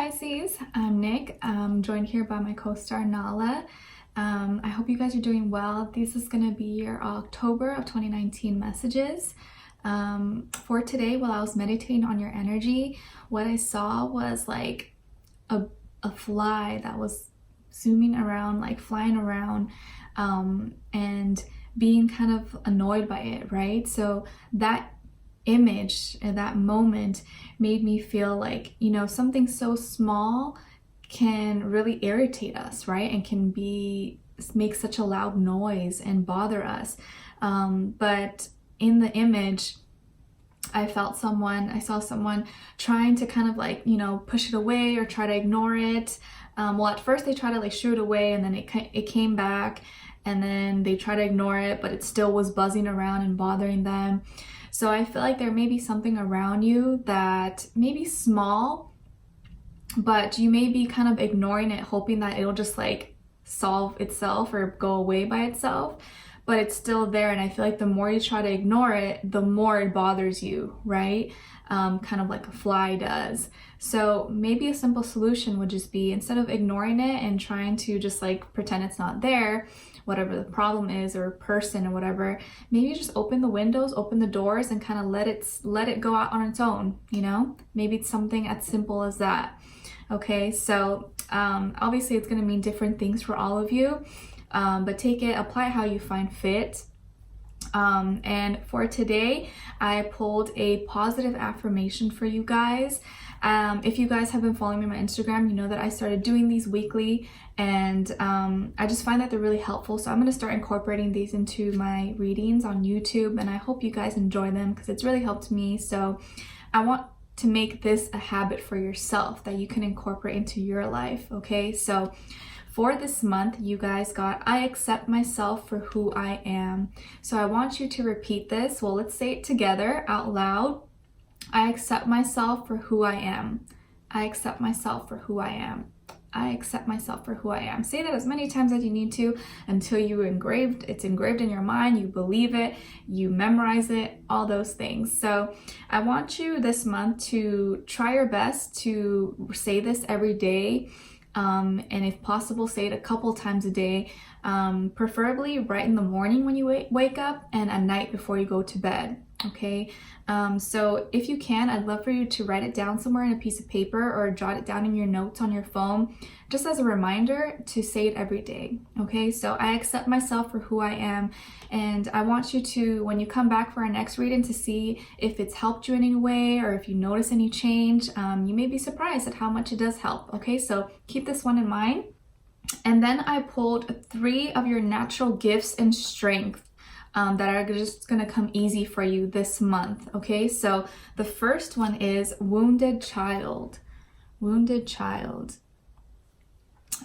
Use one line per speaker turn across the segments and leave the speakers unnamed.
Pisces, I'm Nick. I'm joined here by my co-star Nala. I hope you guys are doing well. This is going to be your October of 2019 messages. For today, while I was meditating on your energy, what I saw was like a fly that was zooming around, like flying around, and being kind of annoyed by it, right? So that image and that moment made me feel like, something so small can really irritate us, right? And can make such a loud noise and bother us. But in the image, I saw someone trying to kind of like, push it away or try to ignore it. Well, at first they tried to like shoo it away, and then it came back, and then they tried to ignore it, but it still was buzzing around and bothering them. So I feel like there may be something around you that may be small, but you may be kind of ignoring it, hoping that it'll just like solve itself or go away by itself, but it's still there. And I feel like the more you try to ignore it, the more it bothers you, right? Kind of like a fly does. So maybe a simple solution would just be, instead of ignoring it and trying to just like pretend it's not there, whatever the problem is, or person or whatever, maybe just open the windows, open the doors, and kind of let it go out on its own, Maybe it's something as simple as that. Okay, so obviously it's going to mean different things for all of you, but take it, apply it how you find fit. And for today, I pulled a positive affirmation for you guys. If you guys have been following me on my Instagram, you know that I started doing these weekly, and I just find that they're really helpful. So I'm going to start incorporating these into my readings on YouTube, and I hope you guys enjoy them because it's really helped me. So I want to make this a habit for yourself that you can incorporate into your life. Okay, so for this month, you guys got, I accept myself for who I am. So I want you to repeat this. Well, let's say it together out loud. I accept myself for who I am. I accept myself for who I am. I accept myself for who I am. Say that as many times as you need to until it's engraved in your mind, you believe it, you memorize it, all those things. So I want you this month to try your best to say this every day. And if possible, say it a couple times a day, preferably right in the morning when you wake up, and at night before you go to bed. Okay, so if you can, I'd love for you to write it down somewhere in a piece of paper or jot it down in your notes on your phone, just as a reminder to say it every day. Okay, so I accept myself for who I am, and I want you to, when you come back for our next reading, to see if it's helped you in any way or if you notice any change. You may be surprised at how much it does help. Okay, so keep this one in mind. And then I pulled 3 of your natural gifts and strength that are just going to come easy for you this month. Okay, so the first one is wounded child. Wounded child.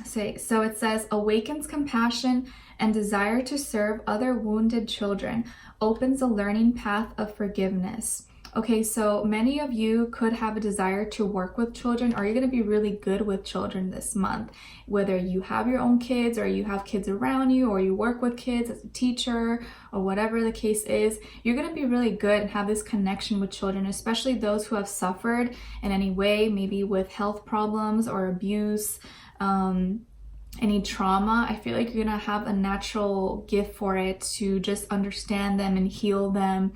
So it says, awakens compassion and desire to serve other wounded children, opens a learning path of forgiveness. Okay, so many of you could have a desire to work with children, or you're going to be really good with children this month. Whether you have your own kids, or you have kids around you, or you work with kids as a teacher, or whatever the case is, you're going to be really good and have this connection with children, especially those who have suffered in any way, maybe with health problems or abuse, any trauma. I feel like you're going to have a natural gift for it to just understand them and heal them.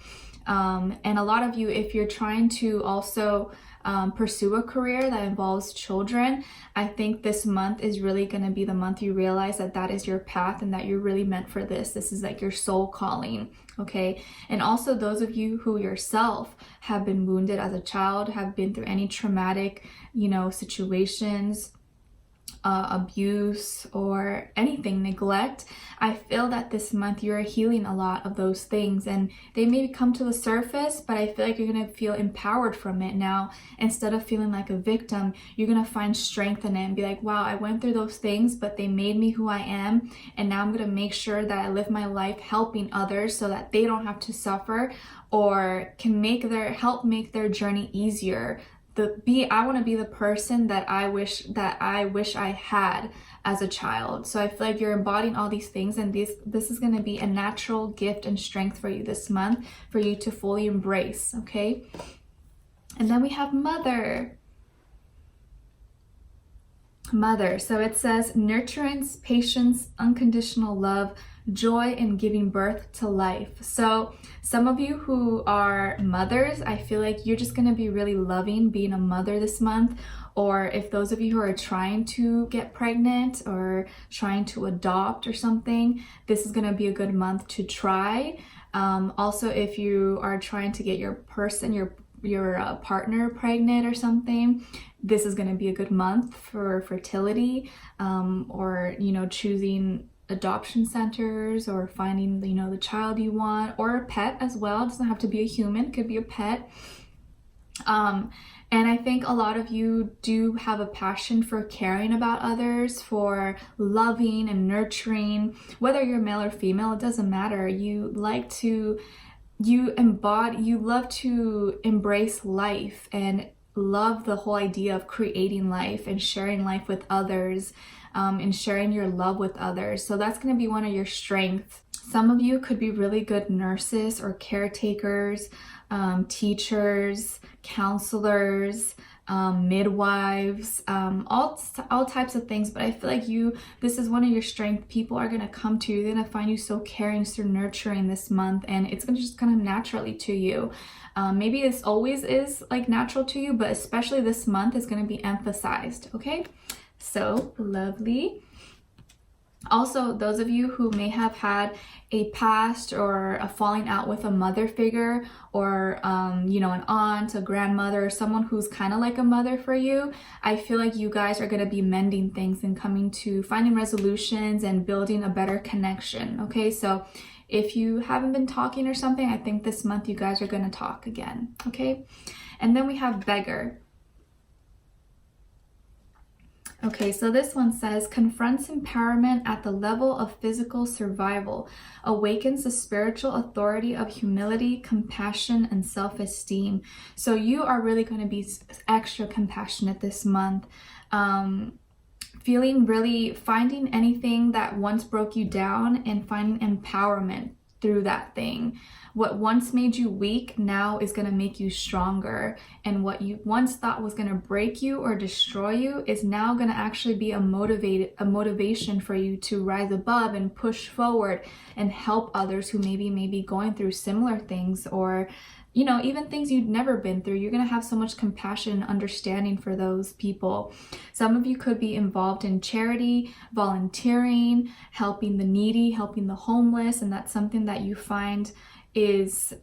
And a lot of you, if you're trying to also pursue a career that involves children, I think this month is really going to be the month you realize that that is your path and that you're really meant for this. This is like your soul calling, okay? And also those of you who yourself have been wounded as a child, have been through any traumatic, situations, abuse or anything, neglect, I feel that this month you're healing a lot of those things, and they may come to the surface, but I feel like you're going to feel empowered from it now. Instead of feeling like a victim, you're going to find strength in it and be like, wow, I went through those things, but they made me who I am, and now I'm going to make sure that I live my life helping others so that they don't have to suffer, or can help make their journey easier. I want to be the person that I wish I had as a child. So I feel like you're embodying all these things, and this is going to be a natural gift and strength for you this month for you to fully embrace. Okay, and then we have mother. Mother. So it says nurturance, patience, unconditional love, joy in giving birth to life. So some of you who are mothers, I feel like you're just going to be really loving being a mother this month. Or if those of you who are trying to get pregnant or trying to adopt or something, this is going to be a good month to try. Also, if you are trying to get your partner pregnant or something, this is going to be a good month for fertility, or choosing adoption centers or finding the child you want, or a pet as well. It doesn't have to be a human, it could be a pet. And I think a lot of you do have a passion for caring about others, for loving and nurturing, whether you're male or female, it doesn't matter. You love to embrace life and love the whole idea of creating life and sharing life with others, and sharing your love with others. So that's going to be one of your strengths. Some of you could be really good nurses or caretakers, teachers, counselors, midwives, all types of things. But I feel like this is one of your strengths. People are going to come to you. They're going to find you so caring, so nurturing this month, and it's going to just come naturally to you. Maybe this always is like natural to you, but especially this month is going to be emphasized. Okay, so lovely. Also, those of you who may have had a past or a falling out with a mother figure, or an aunt, a grandmother, or someone who's kind of like a mother for you, I feel like you guys are going to be mending things and finding resolutions and building a better connection. Okay, so if you haven't been talking or something, I think this month you guys are going to talk again. Okay, and then we have beggar. Okay, so this one says, confronts empowerment at the level of physical survival, awakens the spiritual authority of humility, compassion, and self-esteem. So you are really going to be extra compassionate this month. Finding anything that once broke you down and finding empowerment through that thing. What once made you weak now is going to make you stronger, and what you once thought was going to break you or destroy you is now going to actually be a motivation for you to rise above and push forward and help others who maybe may be going through similar things, or even things you've never been through. You're going to have so much compassion and understanding for those people. Some of you could be involved in charity, volunteering, helping the needy, helping the homeless, and that's something that you find is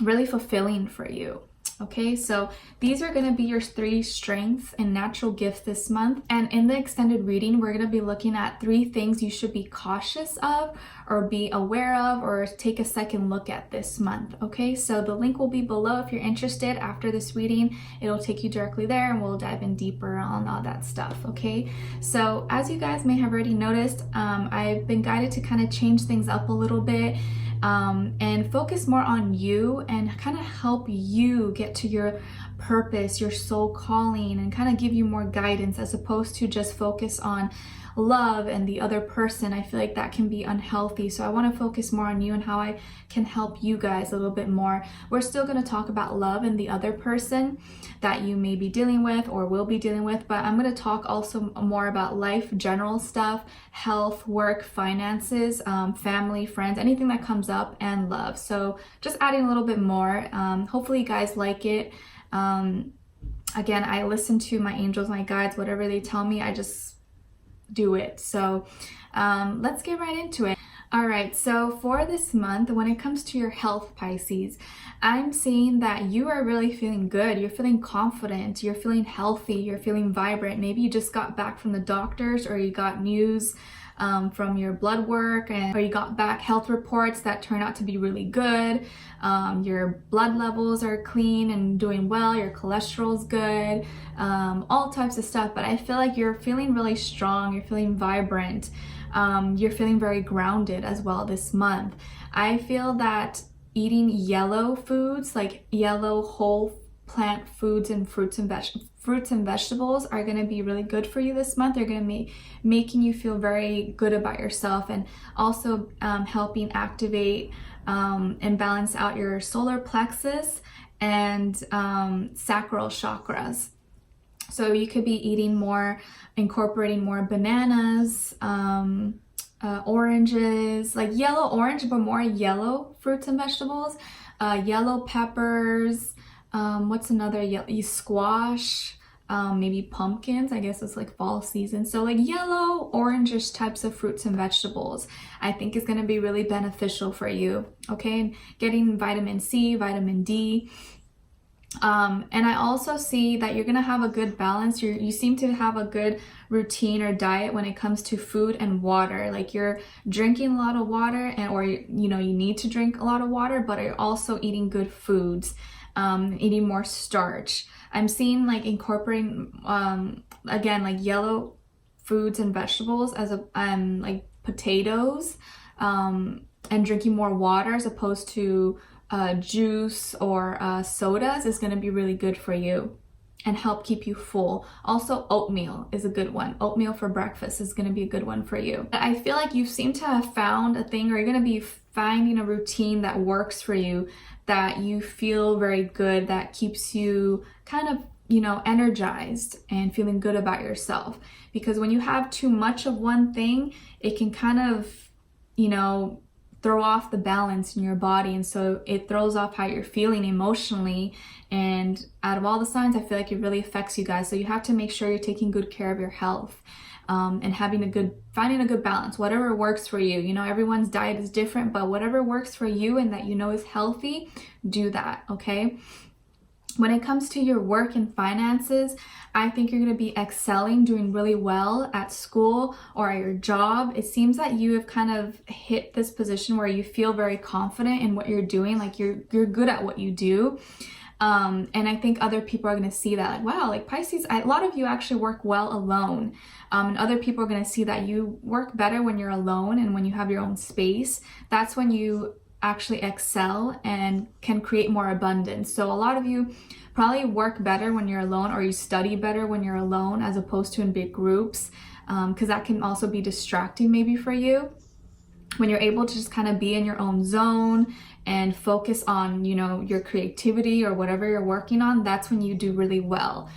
really fulfilling for you. Okay, so these are going to be your 3 strengths and natural gifts this month. And in the extended reading, we're going to be looking at 3 things you should be cautious of or be aware of or take a second look at this month. Okay, so the link will be below if you're interested. After this reading, it'll take you directly there and we'll dive in deeper on all that stuff. Okay, so as you guys may have already noticed, I've been guided to kind of change things up a little bit. And focus more on you and kind of help you get to your purpose, your soul calling, and kind of give you more guidance as opposed to just focus on love and the other person. I feel like that can be unhealthy. So I want to focus more on you and how I can help you guys a little bit more. We're still going to talk about love and the other person that you may be dealing with or will be dealing with, but I'm going to talk also more about life, general stuff, health, work, finances, family, friends, anything that comes up, and love. So just adding a little bit more. Hopefully you guys like it. Again, I listen to my angels, my guides, whatever they tell me, I just do it. So let's get right into it. All right, so for this month, when it comes to your health, Pisces, I'm seeing that you are really feeling good. You're feeling confident. You're feeling healthy. You're feeling vibrant. Maybe you just got back from the doctors, or you got news from your blood work, or you got back health reports that turn out to be really good. Your blood levels are clean and doing well. Your cholesterol's good. All types of stuff. But I feel like you're feeling really strong. You're feeling vibrant. You're feeling very grounded as well this month. I feel that eating yellow foods, like yellow whole plant foods and fruits and vegetables are going to be really good for you this month. They're going to be making you feel very good about yourself, and also helping activate and balance out your solar plexus and sacral chakras. So you could be eating more, incorporating more bananas, oranges, like yellow orange, but more yellow fruits and vegetables, yellow peppers, what's another yellow, squash, maybe pumpkins. I guess it's like fall season. So like yellow, orangish types of fruits and vegetables, I think is going to be really beneficial for you. Okay, and getting vitamin C, vitamin D. And I also see that you're going to have a good balance. You seem to have a good routine or diet when it comes to food and water. Like you're drinking a lot of water, or you need to drink a lot of water, but you're also eating good foods, eating more starch. I'm seeing like incorporating, again, like yellow foods and vegetables as like potatoes, and drinking more water as opposed to juice or sodas is going to be really good for you and help keep you full. Also, oatmeal is a good one. Oatmeal for breakfast is going to be a good one for you. I feel like you seem to have found a thing, or you're going to be finding a routine that works for you, that you feel very good, that keeps you kind of, energized and feeling good about yourself. Because when you have too much of one thing, it can kind of, throw off the balance in your body, and so it throws off how you're feeling emotionally. And out of all the signs, I feel like it really affects you guys. So you have to make sure you're taking good care of your health, and finding a good balance, whatever works for you. Everyone's diet is different, but whatever works for you and that is healthy, do that. Okay. When it comes to your work and finances, I think you're going to be excelling, doing really well at school or at your job. It seems that you have kind of hit this position where you feel very confident in what you're doing, like you're good at what you do. And I think other people are going to see that, like, wow, like Pisces, a lot of you actually work well alone. And other people are going to see that you work better when you're alone and when you have your own space. That's when you actually excel and can create more abundance. So a lot of you probably work better when you're alone, or you study better when you're alone as opposed to in big groups, because that can also be distracting maybe for you. When you're able to just kind of be in your own zone and focus on, your creativity or whatever you're working on, that's when you do really well.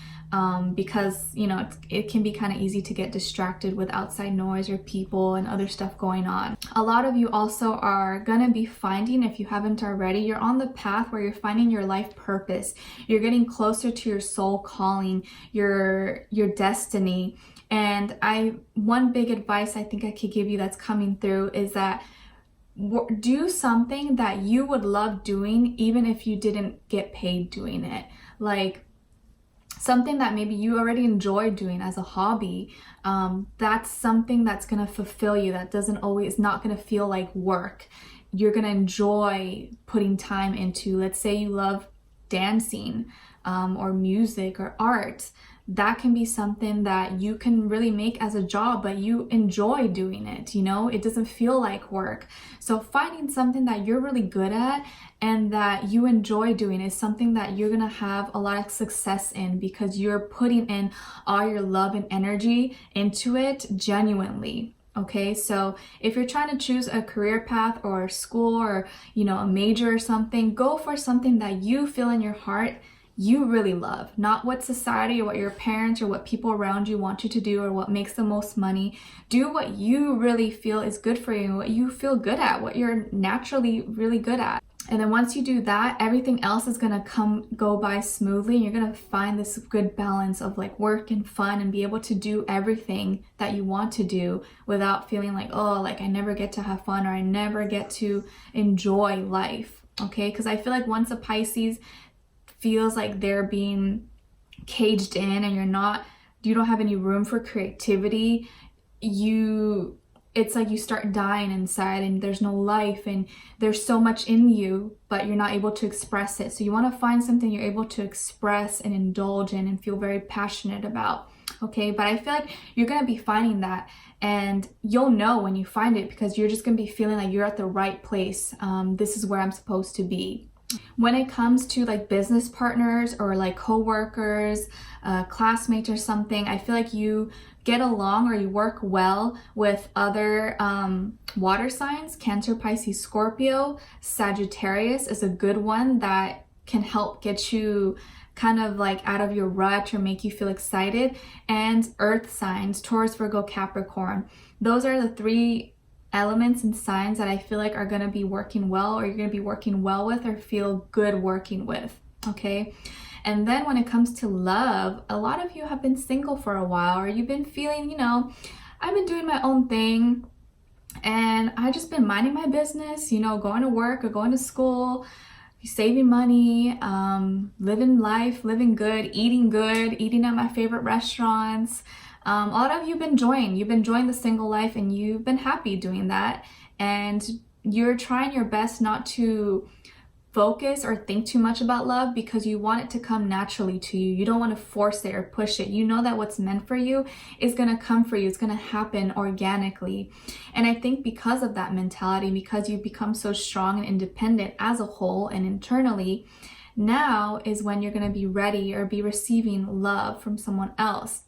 Because it can be kind of easy to get distracted with outside noise or people and other stuff going on. A lot of you also are gonna be finding, if you haven't already, you're on the path where you're finding your life purpose. You're getting closer to your soul calling, your destiny. And one big advice I think I could give you that's coming through is that do something that you would love doing even if you didn't get paid doing it. Like something that maybe you already enjoy doing as a hobby. That's something that's going to fulfill you, that is not going to feel like work. You're going to enjoy putting time into. Let's say you love dancing, or music or art. That can be something that you can really make as a job, but you enjoy doing it. It doesn't feel like work. So finding something that you're really good at and that you enjoy doing is something that you're gonna have a lot of success in, because you're putting in all your love and energy into it genuinely. Okay, so if you're trying to choose a career path or school or a major or something, go for something that you feel in your heart you really love, not what society or what your parents or what people around you want you to do or what makes the most money. Do what you really feel is good for you, what you feel good at, what you're naturally really good at. And then once you do that, everything else is gonna go by smoothly, and you're gonna find this good balance of like work and fun, and be able to do everything that you want to do without feeling like, oh, like I never get to have fun, or I never get to enjoy life. Okay, because I feel like once a Pisces feels like they're being caged in and you don't have any room for creativity, it's like you start dying inside and there's no life, and there's so much in you, but you're not able to express it. So you want to find something you're able to express and indulge in and feel very passionate about. Okay, but I feel like you're going to be finding that, and you'll know when you find it, because you're just going to be feeling like you're at the right place. This is where I'm supposed to be. When it comes to like business partners or like co-workers, classmates or something, I feel like you get along or you work well with other water signs. Cancer, Pisces, Scorpio, Sagittarius is a good one that can help get you kind of like out of your rut or make you feel excited. And earth signs, Taurus, Virgo, Capricorn. Those are the 3 elements and signs that I feel like are going to be working well, or you're going to be working well with, or feel good working with. Okay. And then when it comes to love, a lot of you have been single for a while, or you've been feeling, you know, I've been doing my own thing and I just been minding my business, you know, going to work or going to school, saving money, living life, living good, eating at my favorite restaurants. A lot of you've been enjoying the single life, and you've been happy doing that. And you're trying your best not to focus or think too much about love, because you want it to come naturally to you. You don't want to force it or push it. You know that what's meant for you is going to come for you. It's going to happen organically. And I think because of that mentality, because you've become so strong and independent as a whole and internally, now is when you're going to be ready or be receiving love from someone else.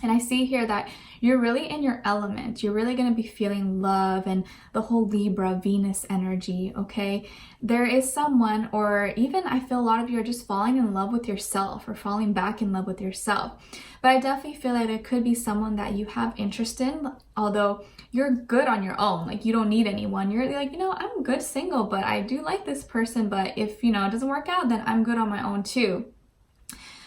And I see here that you're really in your element. You're really going to be feeling love and the whole Libra, Venus energy, okay? There is someone, or even I feel a lot of you are just falling in love with yourself, or falling back in love with yourself. But I definitely feel like there could be someone that you have interest in, although you're good on your own. Like, you don't need anyone. You're like, you know, I'm good single, but I do like this person. But if, you know, it doesn't work out, then I'm good on my own too.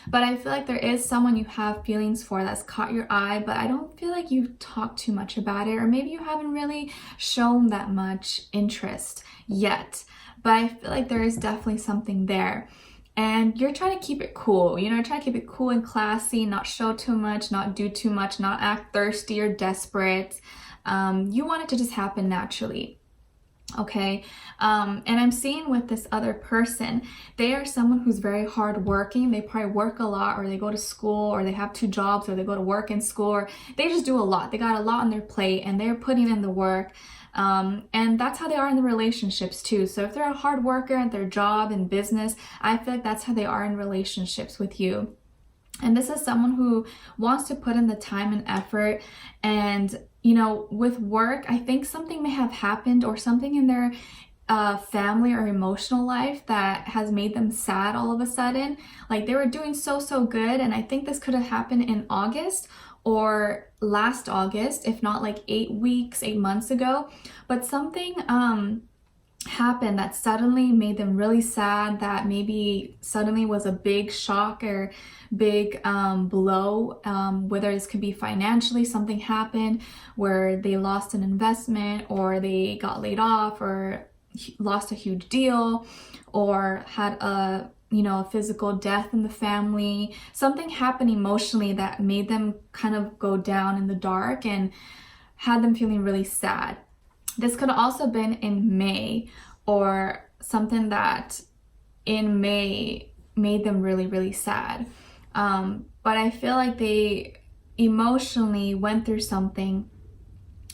But I feel like there is someone you have feelings for that's caught your eye, but I don't feel like you've talked too much about it, or maybe you haven't really shown that much interest yet. But I feel like there is definitely something there. And you're trying to keep it cool, you know, try to keep it cool and classy, not show too much, not do too much, not act thirsty or desperate. You want it to just happen naturally. Okay. And I'm seeing with this other person, they are someone who's very hardworking. They probably work a lot, or they go to school, or they have 2 jobs, or they go to work and school, or they just do a lot. They got a lot on their plate, and they're putting in the work. And that's how they are in the relationships too. So if they're a hard worker at their job and business, I feel like that's how they are in relationships with you. And this is someone who wants to put in the time and effort. And, you know, with work, I think something may have happened, or something in their family or emotional life that has made them sad all of a sudden. Like, they were doing so good. And I think this could have happened in August or last August, if not like 8 months ago. But something happened that suddenly made them really sad, that maybe suddenly was a big shock or big blow, whether this could be financially, something happened where they lost an investment, or they got laid off, or lost a huge deal, or had a physical death in the family. Something happened emotionally that made them kind of go down in the dark and had them feeling really sad. This could have also been in May, or something that in May made them really sad. But I feel like they emotionally went through something,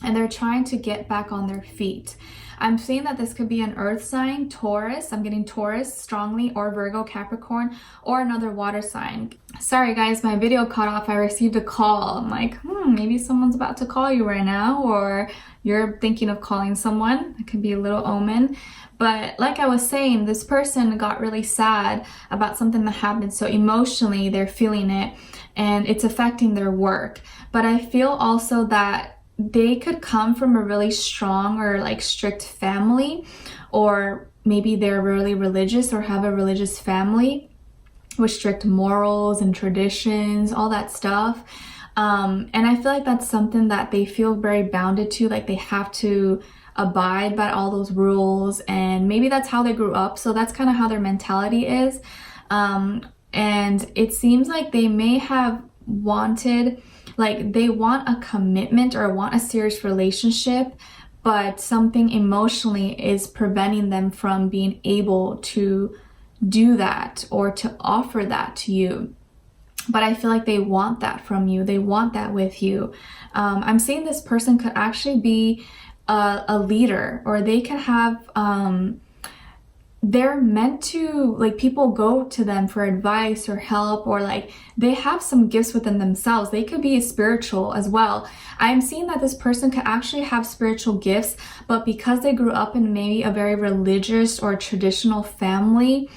and they're trying to get back on their feet. I'm seeing that this could be an earth sign, Taurus. I'm getting Taurus strongly, or Virgo, Capricorn, or another water sign. Sorry guys, my video cut off. I received a call. I'm like, maybe someone's about to call you right now, or you're thinking of calling someone. It could be a little omen. But like I was saying, this person got really sad about something that happened. So emotionally, they're feeling it, and it's affecting their work. But I feel also that they could come from a really strong or like strict family, or maybe they're really religious or have a religious family with strict morals and traditions, all that stuff. And I feel like that's something that they feel very bounded to, like they have to abide by all those rules, and maybe that's how they grew up. So that's kind of how their mentality is. And it seems like they may have wanted, like they want a commitment or want a serious relationship, but something emotionally is preventing them from being able to do that or to offer that to you. But I feel like they want that from you. They want that with you. I'm seeing this person could actually be a leader, or they could have, they're meant to, like, people go to them for advice or help, or like they have some gifts within themselves. They could be spiritual as well. I'm seeing that this person could actually have spiritual gifts, but because they grew up in maybe a very religious or traditional family,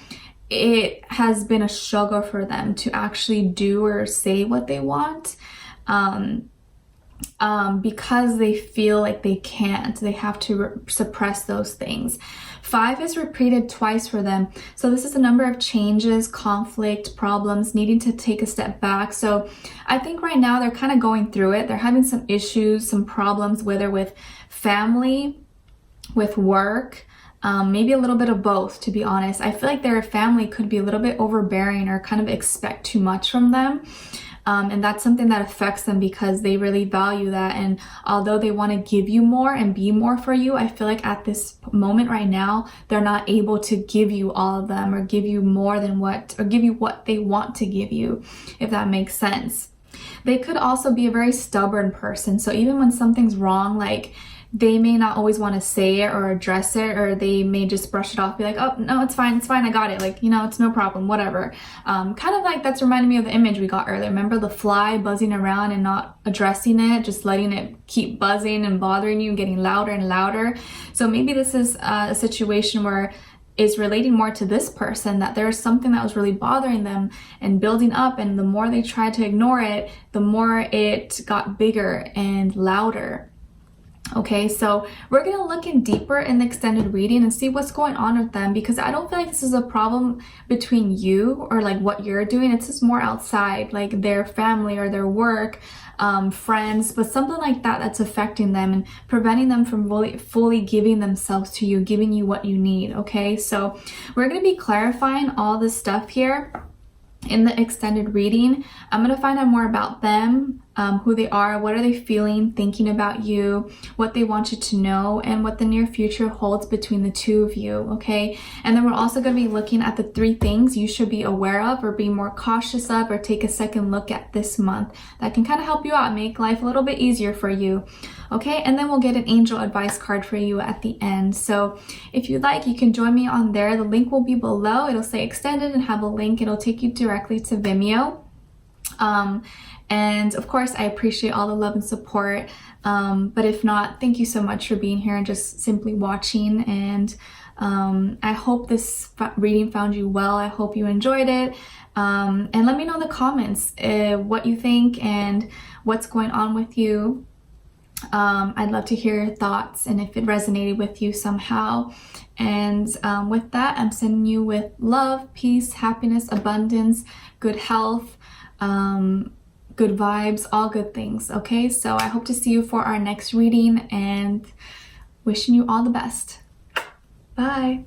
it has been a struggle for them to actually do or say what they want, because they feel like they can't. They have to suppress those things. 5 is repeated twice for them. So this is a number of changes, conflict, problems, needing to take a step back. So I think right now they're kind of going through it. They're having some issues, some problems, whether with family, with work, maybe a little bit of both, to be honest. I feel like their family could be a little bit overbearing or kind of expect too much from them. And that's something that affects them because they really value that. And although they want to give you more and be more for you, I feel like at this moment right now, they're not able to give you all of them or give you more than what, or give you what they want to give you, if that makes sense. They could also be a very stubborn person. So even when something's wrong, like they may not always want to say it or address it, or they may just brush it off, be like, oh, no, it's fine, I got it. Like, you know, it's no problem, whatever. Kind of like that's reminding me of the image we got earlier. Remember the fly buzzing around and not addressing it, just letting it keep buzzing and bothering you and getting louder and louder. So maybe this is a situation where is relating more to this person, that there's something that was really bothering them and building up, and the more they tried to ignore it, the more it got bigger and louder. Okay, so we're going to look in deeper in the extended reading and see what's going on with them, because I don't feel like this is a problem between you or like what you're doing. It's just more outside, like their family or their work, friends, but something like that that's affecting them and preventing them from fully giving themselves to you, giving you what you need. Okay, so we're going to be clarifying all this stuff here in the extended reading. I'm going to find out more about them, who they are, what are they feeling, thinking about you, what they want you to know, and what the near future holds between the two of you, okay? And then we're also going to be looking at the 3 things you should be aware of or be more cautious of or take a second look at this month that can kind of help you out, make life a little bit easier for you, okay? And then we'll get an angel advice card for you at the end. So if you'd like, you can join me on there. The link will be below. It'll say extended and have a link. It'll take you directly to Vimeo. And of course, I appreciate all the love and support. But if not, thank you so much for being here and just simply watching. And I hope this reading found you well. I hope you enjoyed it. And let me know in the comments what you think and what's going on with you. I'd love to hear your thoughts and if it resonated with you somehow. And with that, I'm sending you with love, peace, happiness, abundance, good health, good vibes, all good things. Okay, so I hope to see you for our next reading and wishing you all the best. Bye.